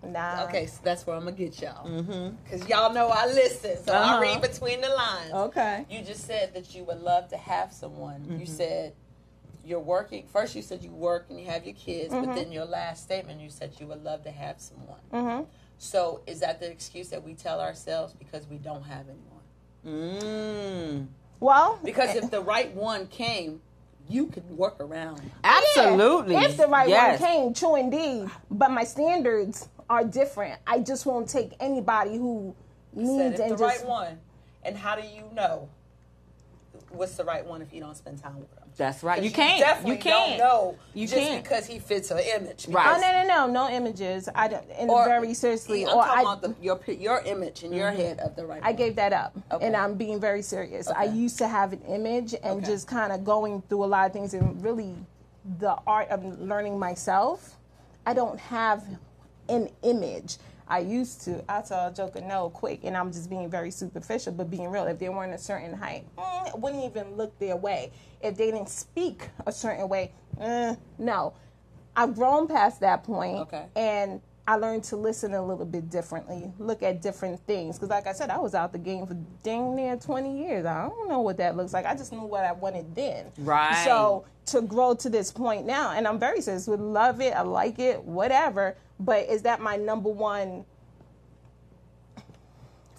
nah. Okay, so that's where I'm going to get y'all. Because y'all know I listen, so I read between the lines. Okay. You just said that you would love to have someone. You said you're working. First you said you work and you have your kids, but then your last statement you said you would love to have someone. So is that the excuse that we tell ourselves because we don't have anyone? Well, Because if the right one came, you could work around. Absolutely. Yeah, if the right one came, true indeed. But my standards are different. I just won't take anybody who needs the right one. And how do you know what's the right one if you don't spend time with them? That's right. You can't. Definitely Don't know you just can't. because he fits an image. Right. Oh, no images. I don't. And Or, very seriously. I'm talking about your image in your head of the right I one. gave that up, Okay. and I'm being very serious. Okay. I used to have an image and Okay. just kind of going through a lot of things, and really the art of learning myself. I don't have an image. I used to. I tell a joker no quick, and I'm just being very superficial, but being real. If they weren't a certain height, I wouldn't even look their way. If they didn't speak a certain way, no. I've grown past that point, and I learned to listen a little bit differently, look at different things. Because like I said, I was out the game for dang near 20 years. I don't know what that looks like. I just knew what I wanted then. Right. So to grow to this point now, and I'm very serious, would love it, I like it, whatever. But is that my number one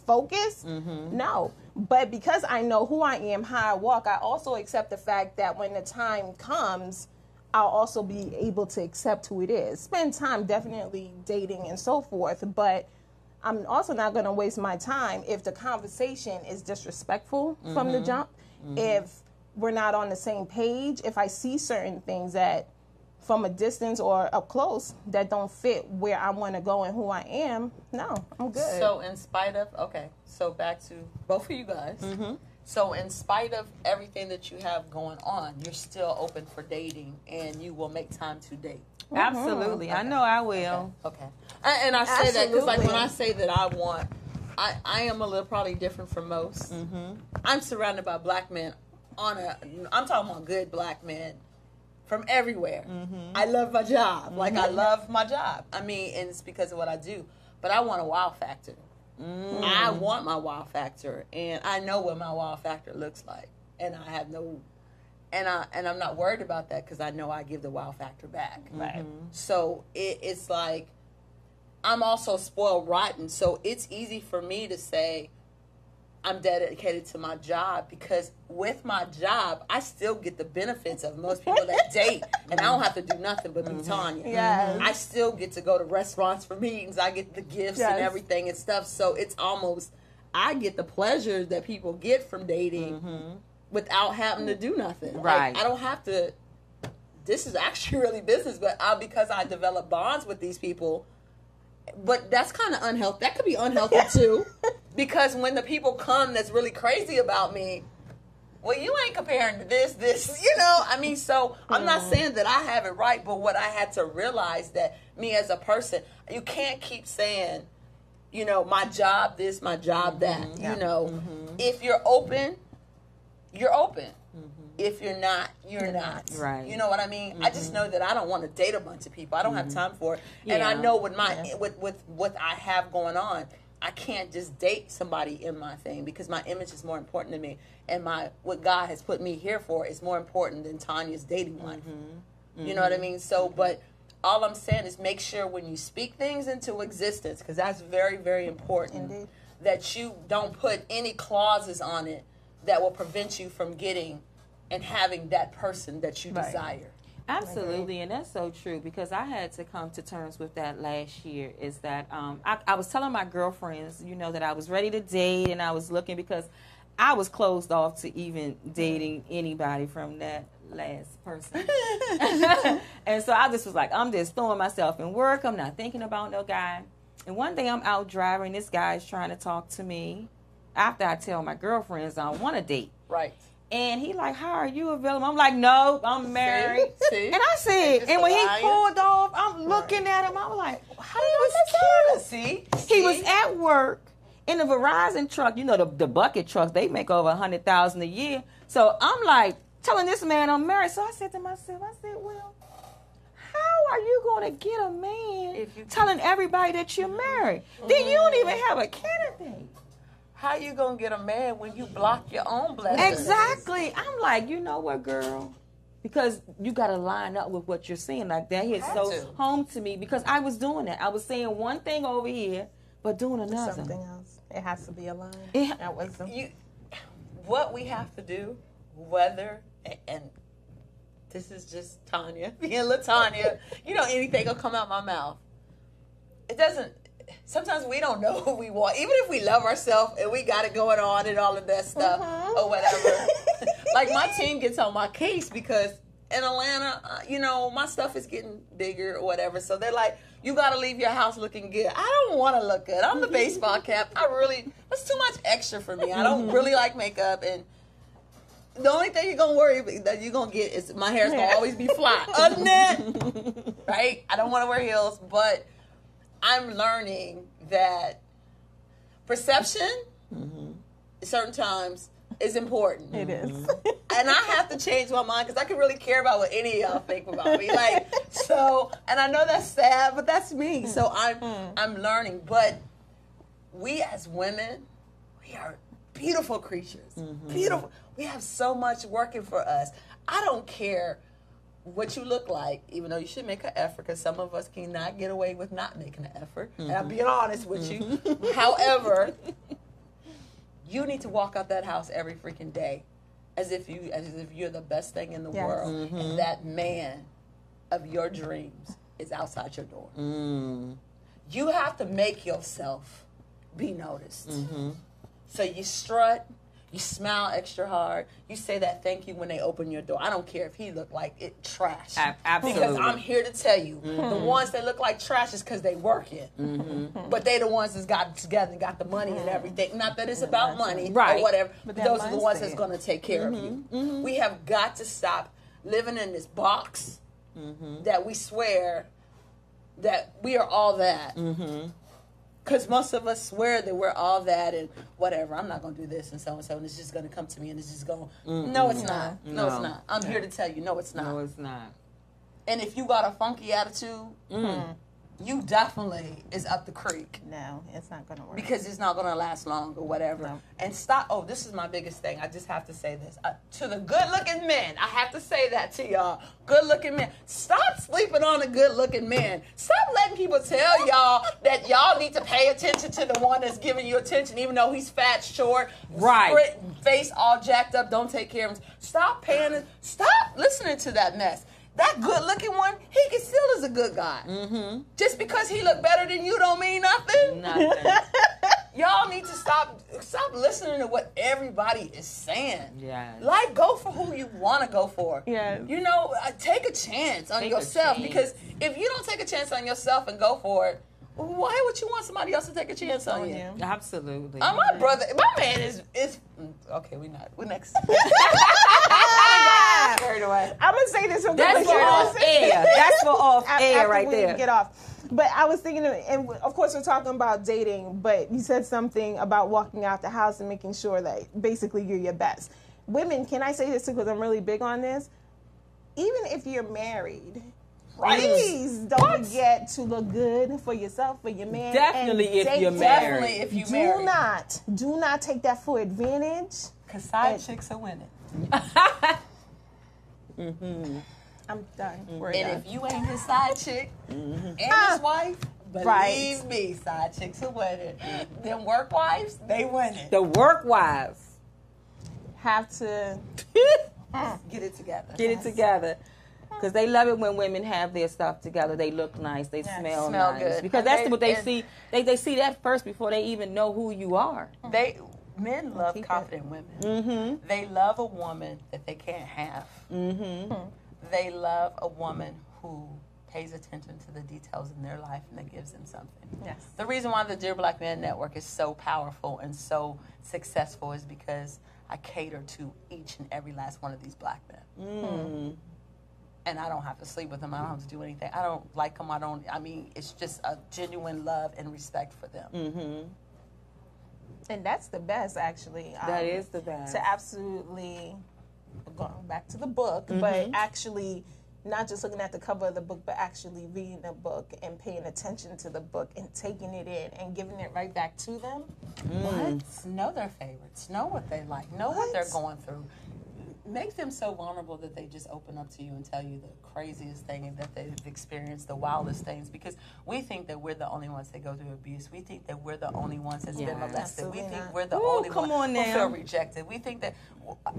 focus? No. But because I know who I am, how I walk, I also accept the fact that when the time comes, I'll also be able to accept who it is. Spend time definitely dating and so forth, but I'm also not going to waste my time if the conversation is disrespectful from the jump, if we're not on the same page, if I see certain things that from a distance or up close that don't fit where I want to go and who I am, no, I'm good. So in spite of, so back to both of you guys. So in spite of everything that you have going on, you're still open for dating and you will make time to date. Absolutely. I know I will. Okay. And I say that because like when I say that I am a little probably different from most. I'm surrounded by black men I'm talking about good black men from everywhere. I love my job. Like I love my job. I mean, and it's because of what I do. But I want a wow factor. I want my wow factor, and I know what my wow factor looks like, and I have no, and I'm not worried about that because I know I give the wow factor back. Right. So it's like I'm also spoiled rotten. So it's easy for me to say I'm dedicated to my job because with my job, I still get the benefits of most people that date, and I don't have to do nothing but be LaTonya. Yes. I still get to go to restaurants for meetings. I get the gifts and everything and stuff. So it's almost, I get the pleasures that people get from dating without having to do nothing. Right. Like, I don't have to, this is actually really business, but because I develop bonds with these people, but that's kind of unhealthy. That could be unhealthy too. Because when the people come that's really crazy about me, well, you ain't comparing to this, you know? I mean, so I'm not saying that I have it right, but what I had to realize that me as a person, you can't keep saying, you know, my job this, my job that, you know? If you're open, open. If you're not, you're not. Right. You know what I mean? I just know that I don't want to date a bunch of people. I don't have time for it. And I know with with what I have going on, I can't just date somebody in my thing because my image is more important to me, and what God has put me here for is more important than Tanya's dating life. You know what I mean? So, but all I'm saying is make sure when you speak things into existence, because that's very, very important. Indeed. That you don't put any clauses on it that will prevent you from getting and having that person that you desire. Absolutely, and that's so true because I had to come to terms with that last year. Is that I was telling my girlfriends, that I was ready to date and I was looking because I was closed off to even dating anybody from that last person. And so I just was like, I'm just throwing myself in work. I'm not thinking about no guy. And one day I'm out driving. This guy is trying to talk to me after I tell my girlfriends I don't want to date. Right. And he like, how are you available? I'm like, no, I'm married. See? And I said, and when he pulled off, I'm looking at him. I was like, how do you see? He was at work in a Verizon truck. The bucket trucks, they make over $100,000 a year. So I'm like telling this man I'm married. So I said to myself, well, how are you going to get a man telling everybody that you're married? Then you don't even have a candidate. How you going to get a man when you block your own blessings? Exactly. I'm like, you know what, girl? Because you got to line up with what you're saying. Like, that hit so home to me because I was doing that. I was saying one thing over here, but doing another. Something else. It has to be aligned. That was what we have to do, and this is just Tanya being LaTonya, anything will come out my mouth. It doesn't. Sometimes we don't know who we want, even if we love ourselves and we got it going on and all of that stuff or whatever. Like my team gets on my case because in Atlanta, my stuff is getting bigger or whatever. So they're like, you got to leave your house looking good. I don't want to look good. I'm the baseball cap. That's too much extra for me. I don't really like makeup, and the only thing you're gonna worry that you're gonna get is my hair's gonna always be fly. Other than that, right? I don't want to wear heels, but I'm learning that perception, certain times, is important. It is. And I have to change my mind because I can really care about what any of y'all think about me. And I know that's sad, but that's me. So I'm learning. But we as women, we are beautiful creatures. Beautiful. We have so much working for us. I don't care what you look like, even though you should make an effort, because some of us cannot get away with not making an effort. And I'm being honest with you. However, you need to walk out that house every freaking day as if you're the best thing in the world, and that man of your dreams is outside your door. You have to make yourself be noticed. So you strut. You smile extra hard. You say that thank you when they open your door. I don't care if he look like it trash. Absolutely. Because I'm here to tell you, the ones that look like trash is because they working. But they the ones that's got it together and got the money and everything. Not that it's about money or whatever, but those are the ones that's going to take care of you. We have got to stop living in this box that we swear that we are all that. Because most of us swear that we're all that and whatever. I'm not going to do this and so, and it's just going to come to me and it's just going, no, it's not. No, it's not. I'm here to tell you, no, it's not. No, it's not. And if you got a funky attitude, you definitely is up the creek. No, it's not going to work. Because it's not going to last long or whatever. No. And stop. Oh, this is my biggest thing. I just have to say this. To the good-looking men, I have to say that to y'all. Good-looking men. Stop sleeping on a good-looking man. Stop letting people tell y'all that y'all need to pay attention to the one that's giving you attention, even though he's fat, short, face all jacked up, don't take care of him. Stop paying it. Stop listening to that mess. That good-looking one, he can still is a good guy. Just because he look better than you don't mean nothing. Y'all need to stop listening to what everybody is saying. Like, go for who you want to go for. Take a chance on yourself. Because if you don't take a chance on yourself and go for it, why would you want somebody else to take a chance on you? Absolutely. My brother, my man is okay. We're next. Carried away. I'm gonna say this from That's for off air. That's for off air right there. Get off. But I was thinking, and of course we're talking about dating, but you said something about walking out the house and making sure that basically you're your best. women, can I say this too, because I'm really big on this? Even if you're married, Right. please don't forget to look good for yourself, for your man. Definitely and if you're date married. Definitely if you Do married. do not take that for advantage. Because side chicks are winning. I'm done. We're And done. if you ain't his side chick and his wife, believe me, side chicks are winning. Them work wives, they winning. The work wives. Have to Get it together. Get it together. Because they love it when women have their stuff together. They look nice. They smell nice. good. Because And that's what they and see. They see that first before they even know who you are. Men love confident women. Mm-hmm. They love a woman that they can't have. Mm-hmm. They love a woman who pays attention to the details in their life and that gives them something. Yes. The reason why the Dear Black Man Network is so powerful and so successful is because I cater to each and every last one of these black men. Mm. And I don't have to sleep with them. I don't have to do anything. I don't like them. I mean, it's just a genuine love and respect for them. Mm-hmm. And that's the best, actually. That is the best. To absolutely, going back to the book, Mm-hmm. but actually not just looking at the cover of the book, but actually reading the book and paying attention to the book and taking it in and giving it right back to them. What? Know their favorites. Know what they like. Know what they're going through. Make them so vulnerable that they just open up to you and tell you the craziest thing that they've experienced, the wildest things. Because we think that we're the only ones that go through abuse. We think that we're the only ones that's been molested. Absolutely We think not. we're the Ooh, only come ones on who now. feel rejected. We think that,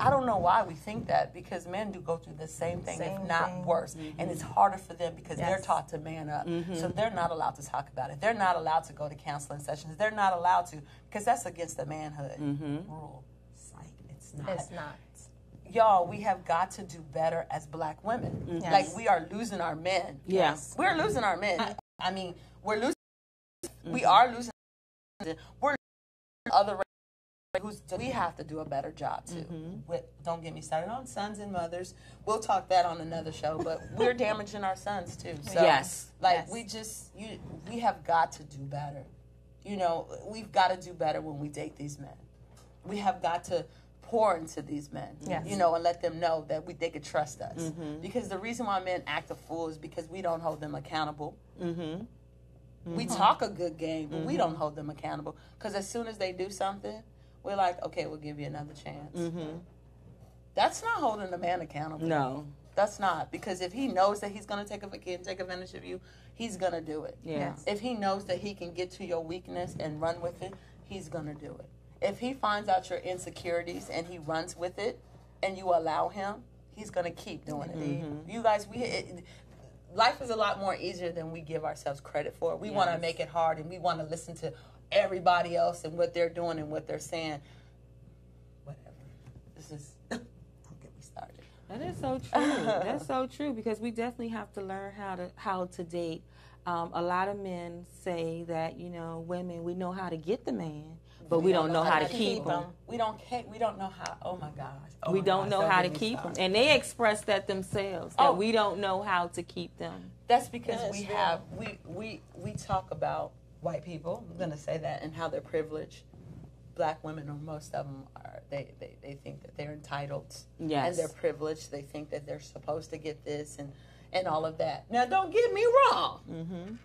I don't know why we think that, because men do go through the same thing, if Same not thing. worse. And it's harder for them because they're Yes. taught to man up. So they're not allowed to talk about it. They're not allowed to go to counseling sessions. They're not allowed to, because that's against the manhood rule. Psych, it's not. It's not. Y'all, we have got to do better as black women. Yes. Like, we are losing our men. Yes. We're losing our men. I mean, we're losing. We are losing. We're losing other races. We have to do a better job too. Don't get me started on sons and mothers. We'll talk that on another show. But we're damaging our sons too. So, Yes. like Yes. we have got to do better. You know, we've got to do better when we date these men. We have got to pour into these men, Yes. you know, and let them know that they could trust us. Because the reason why men act a fool is because we don't hold them accountable. We talk a good game, but we don't hold them accountable. Because as soon as they do something, we're like, okay, we'll give you another chance. That's not holding a man accountable. No. That's not. Because if he knows that he's going to take advantage of you, he's going to do it. Yeah. If he knows that he can get to your weakness and run with it, he's going to do it. If he finds out your insecurities and he runs with it and you allow him, he's going to keep doing it. You guys, life is a lot more easier than we give ourselves credit for. We want to make it hard, and we want to listen to everybody else and what they're doing and what they're saying. Whatever. This is, don't get me started. That is so true. That's so true, because we definitely have to learn how to date. A lot of men say that, you know, women, we know how to get the man, but we don't know how to keep him. We don't know how. Oh my gosh. Oh We my don't gosh, know how to get me keep them, started. and they express that themselves. That we don't know how to keep them. That's because we talk about white people. I'm gonna say that, and how they're privileged. Black women, or most of them, are they think that they're entitled. Yes. And they're privileged. They think that they're supposed to get this and all of that. Now, don't get me wrong.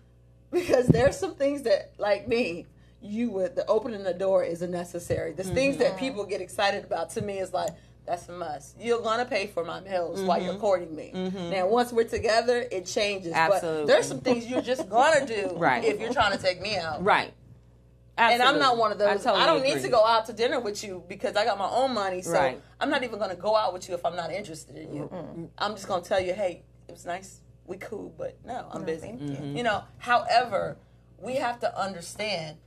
Because there's some things that, like me, the opening the door isn't necessary. The things that people get excited about, to me, is like, that's a must. You're gonna pay for my meals while you're courting me. Now, once we're together, it changes. Absolutely. But there's some things you're just gonna do Right. if you're trying to take me out. Right. And I'm not one of those. totally I don't need agree. to go out to dinner with you because I got my own money. So Right. I'm not even gonna go out with you if I'm not interested in you. I'm just gonna tell you, hey, it was nice. We cool, but no, I'm busy. thank you. You know, however, we have to understand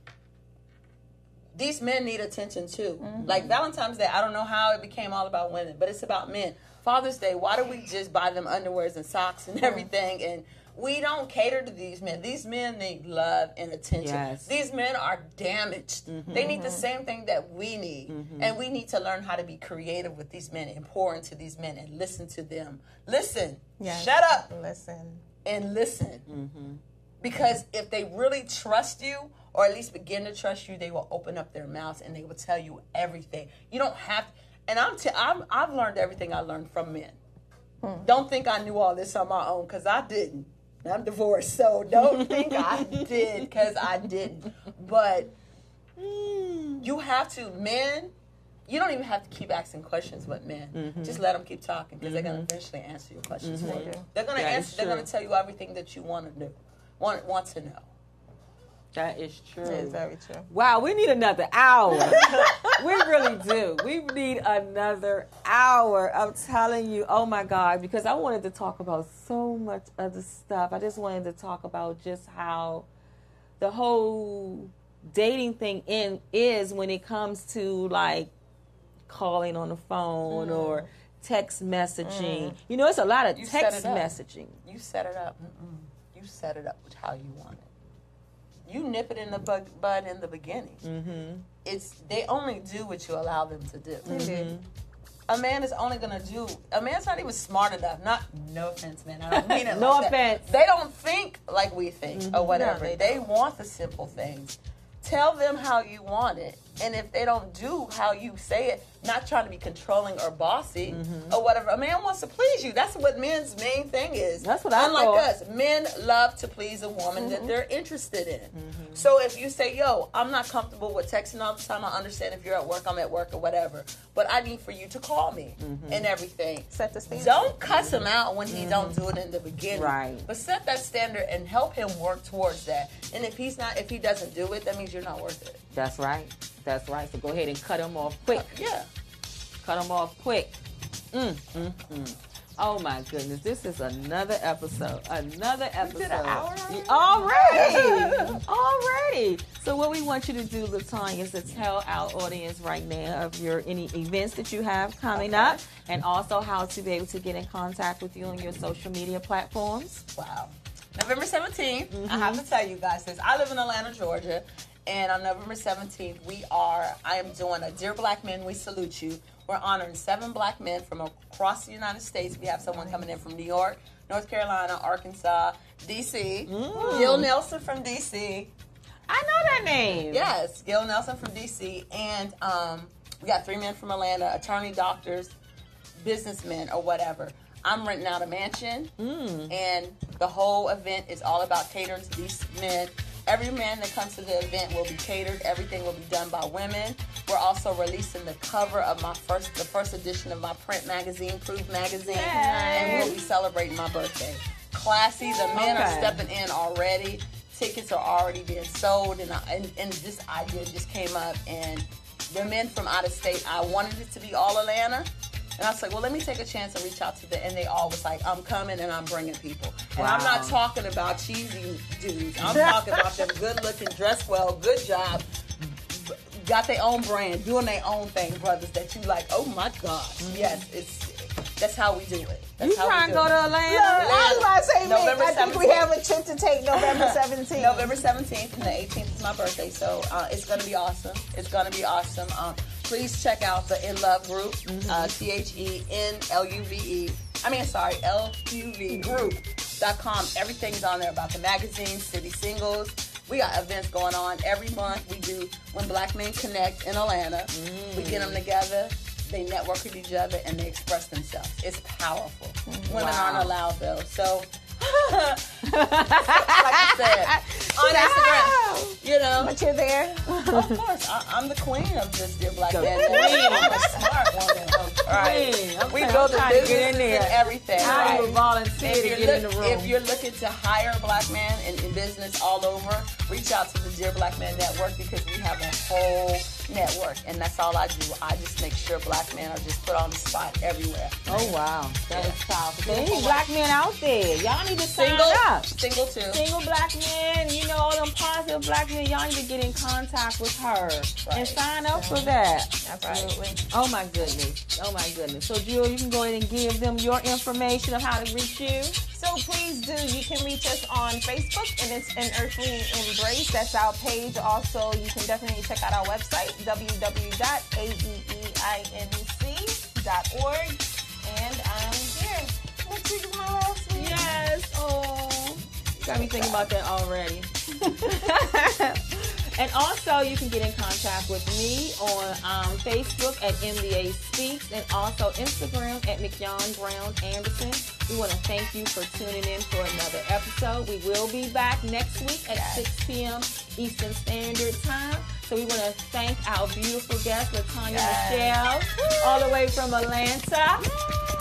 these men need attention too. Like Valentine's Day, I don't know how it became all about women, but it's about men. Father's Day, why do we just buy them underwears and socks and everything? And we don't cater to these men. These men need love and attention. Yes. These men are damaged. They need the same thing that we need. And we need to learn how to be creative with these men and pour into these men and listen to them. Listen. Yes. Shut up Listen. and listen. Because if they really trust you, or at least begin to trust you, they will open up their mouths and they will tell you everything. You don't have, And I've learned everything I learned from men. Don't think I knew all this on my own, because I didn't. I'm divorced, so don't think I did, because I didn't. But you have to, men, you don't even have to keep asking questions with men. Just let them keep talking, because they're going to eventually answer your questions for you. They're going to answer. They're going to tell you everything that you want to know, want to know. That is true. It is very true. Wow, we need another hour. We really do. We need another hour. I'm telling you, oh my God, because I wanted to talk about so much other stuff. I just wanted to talk about just how the whole dating thing is when it comes to like calling on the phone or text messaging. You know, it's a lot of text messaging. You set it up. You set it up with how you want it. You nip it in the bud in the beginning. They only do what you allow them to do. A man is only gonna do. A man's not even smart enough. No offense, man. I don't mean it. No like offense. That. They don't think like we think or whatever. No, they want the simple things. Tell them how you want it, and if they don't do how you say it, not trying to be controlling or bossy or whatever. A man wants to please you. That's what men's main thing is. That's what I Unlike thought. us, men love to please a woman that they're interested in. So if you say, yo, I'm not comfortable with texting all the time, I understand if you're at work, I'm at work or whatever, but I need for you to call me and everything. Set the standard. Don't cuss him out when he don't do it in the beginning. Right. But set that standard and help him work towards that. And if he doesn't do it, that means you're not worth it. That's right. That's right. So go ahead and cut him off quick. Yeah. Cut them off quick. Oh my goodness, this is another episode. Another episode. did an hour Already. So what we want you to do, LaTonya, is to tell our audience right now of any events that you have coming up, and also how to be able to get in contact with you on your social media platforms. Wow. November 17th, I have to tell you guys this. I live in Atlanta, Georgia, and on November 17th, I am doing a Dear Black Men, We Salute You. We're honoring 7 black men from across the United States. We have someone coming in from New York, North Carolina, Arkansas, D.C. Gil Nelson from D.C. I know that name. Yes, Gil Nelson from D.C. And we got 3 men from Atlanta, attorney, doctors, businessmen, or whatever. I'm renting out a mansion, and the whole event is all about catering to these men. Every man that comes to the event will be catered. Everything will be done by women. We're also releasing the cover of the first edition of my print magazine, Proof Magazine, and we'll be celebrating my birthday. Classy, the men are stepping in already. Tickets are already being sold, and this idea just came up. And the men from out of state, I wanted it to be all Atlanta. And I was like, well, let me take a chance and reach out to them. And they all was like, I'm coming and I'm bringing people. And I'm not talking about cheesy dudes. I'm talking about them good-looking, dressed well, good job, got their own brand, doing their own thing, brothers, that you like, oh, my gosh. Yes, that's how we do it. That's you trying to go to Atlanta? I was about to say, November I think we have a trip to take November 17th. November 17th and the 18th is my birthday, so it's going to be awesome. It's going to be awesome. Please check out the In Love group, LUV group.com. Everything's on there about the magazine, city singles. We got events going on every month. We do When Black Men Connect in Atlanta. We get them together. They network with each other and they express themselves. It's powerful. Women aren't allowed though. So, like I said, on Instagram, you know. But you're there. Of course, I'm the queen of this Dear Black Man. I'm a smart woman. Right. We build the business and everything. How do you volunteer to get in the room? If you're looking to hire a black man in business all over, reach out to the Dear Black Man Network, because we have a whole network, and that's all I do. I just make sure black men are just put on the spot everywhere. Oh wow, that is powerful. So any black men out there, y'all need to sign up. Single too. Single black men, you know, all them positive black men, y'all need to get in contact with her and sign up for that. Absolutely. Oh my goodness. Oh my goodness. So Jill, you can go ahead and give them your information of how to reach you. So please do. You can reach us on Facebook, and it's An Earthly Embrace. That's our page. Also, you can definitely check out our website, www.aeeinc.org. And I'm here. Next week is my last week. Yes. Oh, you got me thinking about that already. And also, you can get in contact with me on Facebook at MBA Speaks and also Instagram at Mignon Brown Anderson. We want to thank you for tuning in for another episode. We will be back next week at 6 p.m. Eastern Standard Time. So we want to thank our beautiful guest, LaTonya MeChelle, all the way from Atlanta.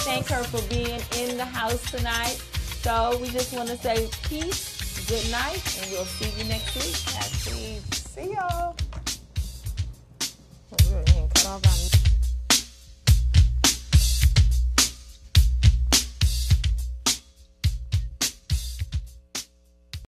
Thank her for being in the house tonight. So we just want to say peace, good night, and we'll see you next week. See y'all.